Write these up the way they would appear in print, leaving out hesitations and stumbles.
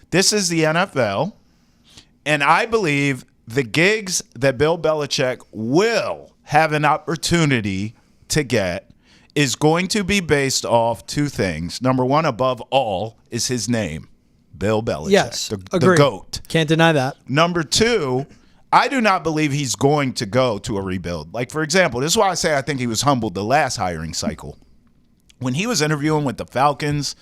This is the NFL, and I believe the gigs that Bill Belichick will have an opportunity to get is going to be based off two things. Number one, above all, is his name, Bill Belichick. Yes, the GOAT. Can't deny that. Number two, I do not believe he's going to go to a rebuild. Like, for example, this is why I say I think he was humbled the last hiring cycle. When he was interviewing with the Falcons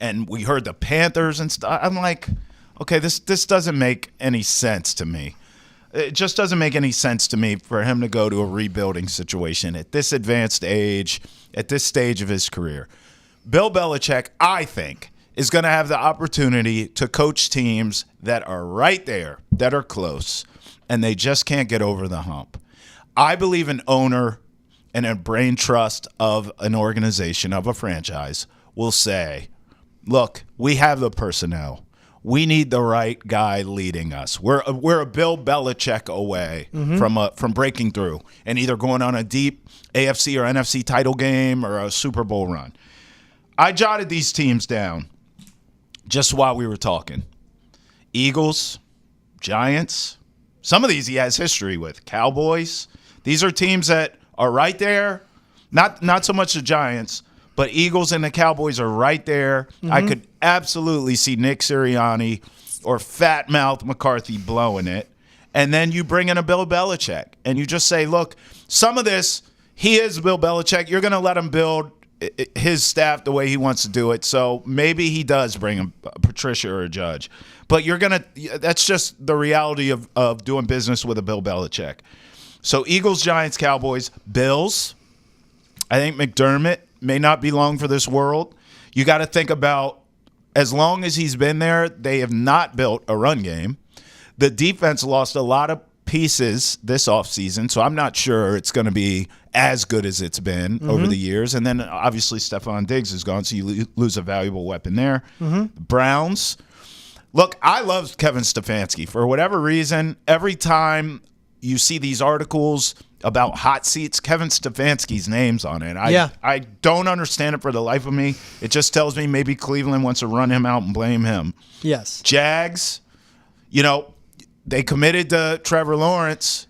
and we heard the Panthers and stuff, I'm like, okay, this doesn't make any sense to me. It just doesn't make any sense to me for him to go to a rebuilding situation at this advanced age, at this stage of his career. Bill Belichick, I think, is going to have the opportunity to coach teams that are right there, that are close, and they just can't get over the hump. I believe an owner and a brain trust of an organization, of a franchise, will say, look, we have the personnel. We need the right guy leading us. We're a Bill Belichick away from breaking through and either going on a deep AFC or NFC title game or a Super Bowl run. I jotted these teams down just while we were talking. Eagles, Giants. Some of these he has history with. Cowboys. These are teams that are right there. Not so much the Giants, but Eagles and the Cowboys are right there. I could absolutely see Nick Sirianni or Fat Mouth McCarthy blowing it. And then you bring in a Bill Belichick. And you just say, look, some of this, he is Bill Belichick. You're going to let him build his staff the way he wants to do it. So maybe he does bring a Patricia or a Judge. But that's just the reality of doing business with a Bill Belichick. So Eagles, Giants, Cowboys, Bills. I think McDermott may not be long for this world. You got to think about, as long as he's been there, they have not built a run game. The defense lost a lot of pieces this offseason, so I'm not sure it's going to be as good as it's been over the years. And then, obviously, Stephon Diggs is gone, so you lose a valuable weapon there. Browns. Look, I love Kevin Stefanski. For whatever reason, every time you see these articles about hot seats, Kevin Stefanski's name's on it. I don't understand it for the life of me. It just tells me maybe Cleveland wants to run him out and blame him. Yes. Jags, they committed to Trevor Lawrence.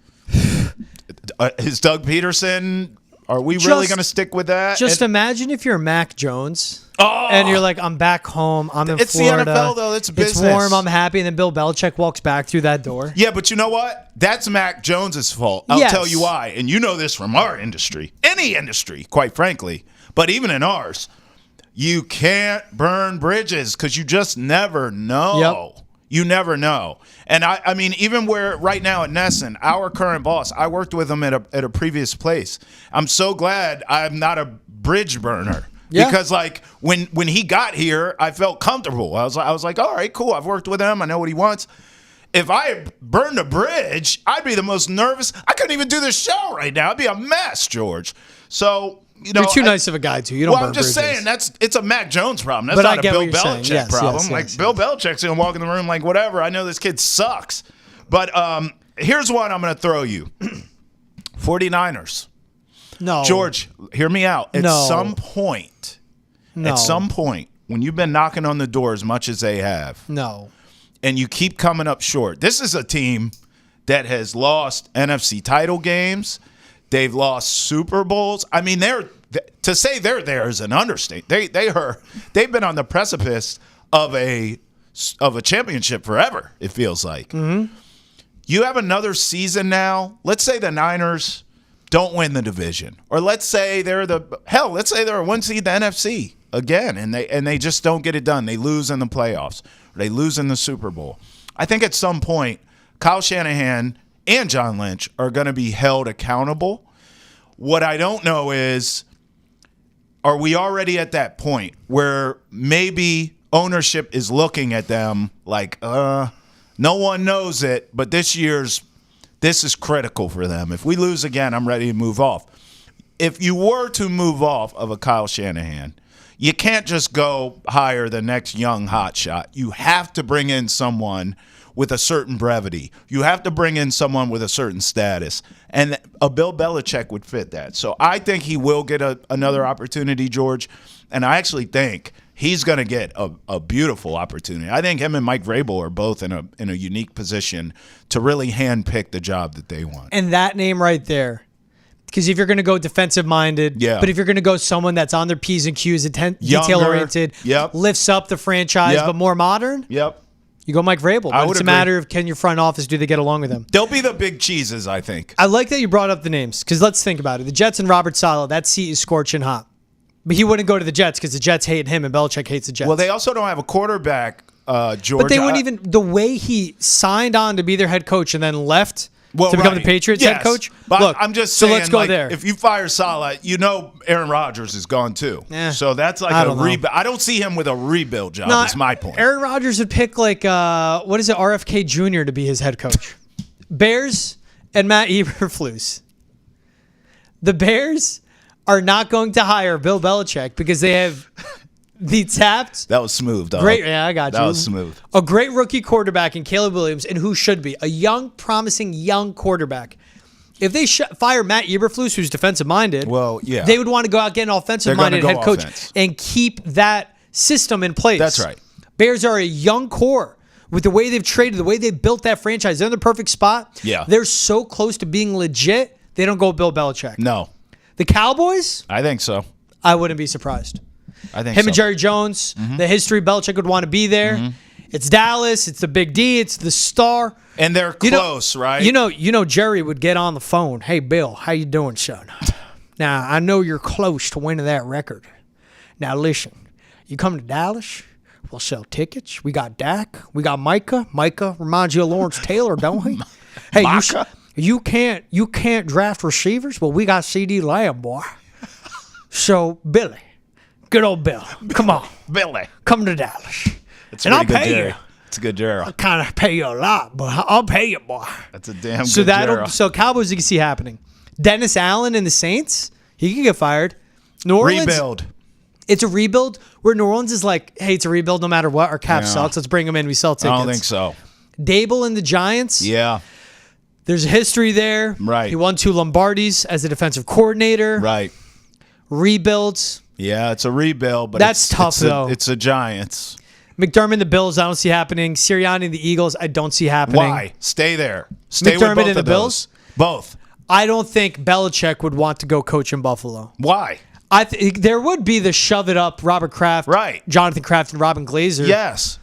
Is Doug Peterson, are we really going to stick with that? Just imagine if you're Mac Jones and you're like, I'm back home. I'm in Florida. It's the NFL, though. It's business. It's warm. I'm happy. And then Bill Belichick walks back through that door. Yeah, but you know what? That's Mac Jones's fault. I'll tell you why. And you know this from our industry. Any industry, quite frankly. But even in ours, you can't burn bridges because you just never know. Yep. You never know. And I mean, even where right now at Nesson, our current boss, I worked with him at a previous place. I'm so glad I'm not a bridge burner. Yeah. Because like when he got here, I felt comfortable. I was like, all right, cool. I've worked with him. I know what he wants. If I had burned a bridge, I'd be the most nervous. I couldn't even do this show right now. I'd be a mess, George. So, you're too nice of a guy, too. You don't burn I'm just bridges. saying, it's a Mac Jones problem. That's not a Bill Belichick problem. Yes, Bill Belichick's going to walk in the room like, whatever, I know this kid sucks. But here's one I'm going to throw you. 49ers. No. George, hear me out. At some point, when you've been knocking on the door as much as they have, and you keep coming up short, this is a team that has lost NFC title games. They've lost Super Bowls. I mean, to say they're there is an understatement. They've been on the precipice of a championship forever, it feels like. You have another season now. Let's say the Niners don't win the division. Or let's say they're a one seed in the NFC again, and they just don't get it done. They lose in the playoffs. Or they lose in the Super Bowl. I think at some point, Kyle Shanahan and John Lynch are going to be held accountable. What I don't know is, are we already at that point where maybe ownership is looking at them like, no one knows it, but this is critical for them. If we lose again, I'm ready to move off. If you were to move off of a Kyle Shanahan, you can't just go hire the next young hotshot. You have to bring in someone with a certain brevity. You have to bring in someone with a certain status. And a Bill Belichick would fit that. So I think he will get another opportunity, George. And I actually think he's going to get a beautiful opportunity. I think him and Mike Vrabel are both in a unique position to really handpick the job that they want. And that name right there, because if you're going to go defensive-minded, but if you're going to go someone that's on their P's and Q's, detail-oriented, lifts up the franchise, but more modern, you go Mike Vrabel. But it's a matter of, can your front office, do they get along with him? They'll be the big cheeses, I think. I like that you brought up the names, because let's think about it. The Jets and Robert Saleh, that seat is scorching hot. But he wouldn't go to the Jets because the Jets hate him and Belichick hates the Jets. Well, they also don't have a quarterback, George. But they wouldn't even – the way he signed on to be their head coach and then left to become the Patriots head coach. But look, I'm just saying, so let's go there. If you fire Saleh, Aaron Rodgers is gone too. So that's like a rebuild. I don't see him with a rebuild job. That's my point. Aaron Rodgers would pick RFK Jr. to be his head coach. Bears and Matt Eberflus. The Bears are not going to hire Bill Belichick because they have the tapped. That was smooth, dog. Great, I got you. That was smooth. A great rookie quarterback in Caleb Williams, and who should be a young, promising young quarterback. If they fire Matt Eberflus, who's defensive-minded, they would want to go out and get an offensive-minded head coach and keep that system in place. That's right. Bears are a young core. With the way they've traded, the way they've built that franchise, they're in the perfect spot. Yeah. They're so close to being legit, they don't go Bill Belichick. No. The Cowboys? I think so. I wouldn't be surprised. I think Him and Jerry Jones, the history, Belichick would want to be there. It's Dallas. It's the Big D. It's the star. And they're close, right? You know, Jerry would get on the phone. Hey, Bill, how you doing, son? Now, I know you're close to winning that record. Now, listen, you come to Dallas, we'll sell tickets. We got Dak. We got Micah. Micah reminds you of Lawrence Taylor, don't he? Hey, you can't draft receivers? Well, we got CD Lamb, boy. So, Billy, good old Bill, come on. Billy. Come to Dallas. And I'll pay you. It's a good Gerald. I'll kind of pay you a lot, but I'll pay you, boy. That's a damn good Gerald. So Cowboys you can see happening. Dennis Allen and the Saints, he can get fired. New Orleans. Rebuild. It's a rebuild where New Orleans is like, hey, it's a rebuild no matter what. Our cap sucks. Let's bring them in. We sell tickets. I don't think so. Dable and the Giants. Yeah. There's a history there. Right. He won 2 Lombardis as a defensive coordinator. Right. Rebuilds. Yeah, it's a rebuild, but that's tough, though. It's a Giants. McDermott and the Bills, I don't see happening. Sirianni and the Eagles, I don't see happening. Why? Stay there. Stay McDermott with both and the of Bills? those. Both. I don't think Belichick would want to go coach in Buffalo. Why? I think there would be the shove it up Robert Kraft, Jonathan Kraft, and Robin Glazer. Yes.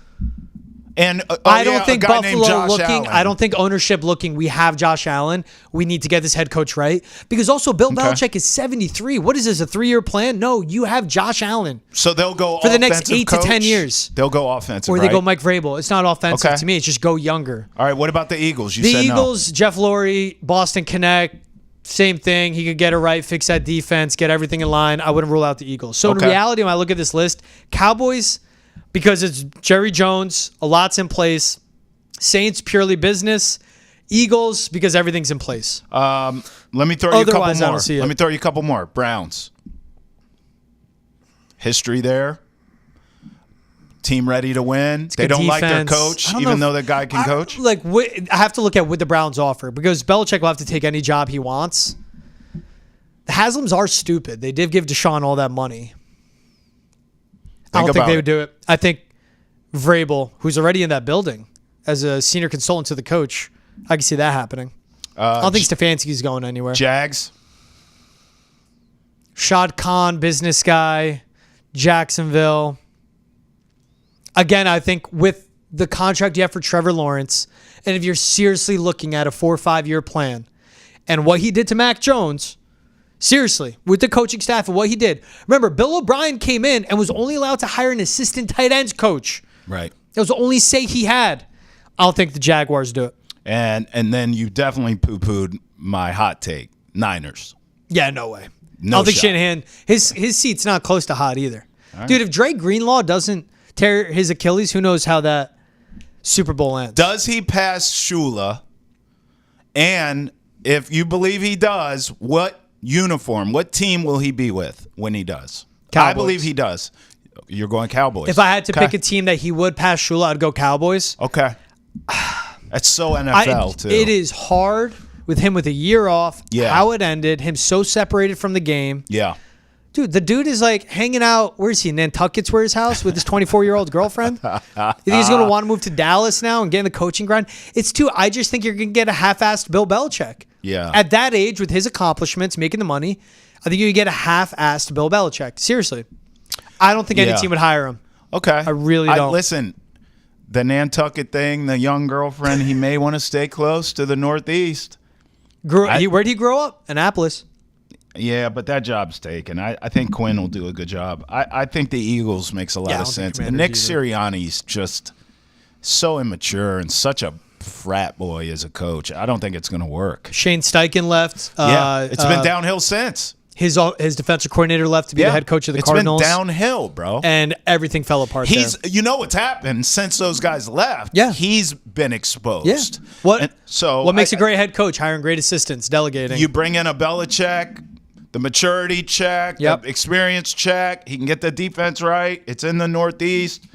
And I don't think a guy named Buffalo Josh looking. Allen. I don't think ownership looking. We have Josh Allen. We need to get this head coach right because also Bill Belichick is 73. What is this? A 3-year plan? No, you have Josh Allen. So they'll go for the next 8 coach. to 10 years. They'll go offensive, or they go Mike Vrabel. It's not offensive Okay. to me. It's just go younger. All right. What about the Eagles? You the said Eagles, Jeff Lurie, Boston Connect. Same thing. He could get it right, fix that defense, get everything in line. I wouldn't rule out the Eagles. So in reality, when I look at this list, Cowboys, because it's Jerry Jones, a lot's in place. Saints, purely business. Eagles, because everything's in place. Let me throw you a couple more. I don't see it. Let me throw you a couple more. Browns. History there. Team ready to win. They don't like their coach, even though the guy can coach. I have to look at what the Browns offer because Belichick will have to take any job he wants. The Haslams are stupid. They did give Deshaun all that money. I don't think they would do it. I think Vrabel, who's already in that building as a senior consultant to the coach, I can see that happening. I don't think Stefanski's going anywhere. Jags. Shad Khan, business guy. Jacksonville. Again, I think with the contract you have for Trevor Lawrence, and if you're seriously looking at a 4 or 5 year plan, and what he did to Mac Jones, seriously, with the coaching staff and what he did. Remember, Bill O'Brien came in and was only allowed to hire an assistant tight ends coach. Right. That was the only say he had. I don't think the Jaguars do it. And then you definitely poo-pooed my hot take. Niners. Yeah, no way. No I don't think shot. Shanahan, his seat's not close to hot either. Right. Dude, if Dre Greenlaw doesn't tear his Achilles, who knows how that Super Bowl ends. Does he pass Shula? And if you believe he does, what uniform, what team will he be with when he does? Cowboys. I believe he does. You're going Cowboys. If I had to pick a team that he would pass Shula, I'd go Cowboys. Okay. That's so NFL, too. It is hard with him with a year off, Yeah. how it ended, him so separated from the game. Yeah. Dude, the dude is like hanging out. Where is he? Nantucket's where his house with his 24-year-old girlfriend. You think he's going to want to move to Dallas now and get in the coaching grind? I just think you're going to get a half-assed Bill Belichick. Yeah. At that age, with his accomplishments, making the money, I think you get a half-assed Bill Belichick. Seriously. I don't think any team would hire him. Okay. I really don't. Listen, the Nantucket thing, the young girlfriend, he may want to stay close to the Northeast. Where'd he grow up? Annapolis. Yeah, but that job's taken. I think Quinn will do a good job. I think the Eagles makes a lot of sense. And Nick Sirianni's just so immature and such a frat boy as a coach. I don't think it's going to work. Shane Steichen left. It's been downhill since. His defensive coordinator left to be the head coach of the Cardinals. It's been downhill, bro. And everything fell apart there. You know what's happened since those guys left? Yeah. He's been exposed. Yeah. What makes a great head coach? Hiring great assistants, delegating. You bring in a Belichick, the maturity check, the experience check. He can get the defense right. It's in the Northeast.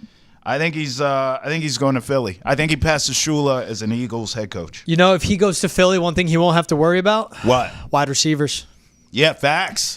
I think he's going to Philly. I think he passes Shula as an Eagles head coach. You know, if he goes to Philly, one thing he won't have to worry about? What? Wide receivers. Yeah, facts.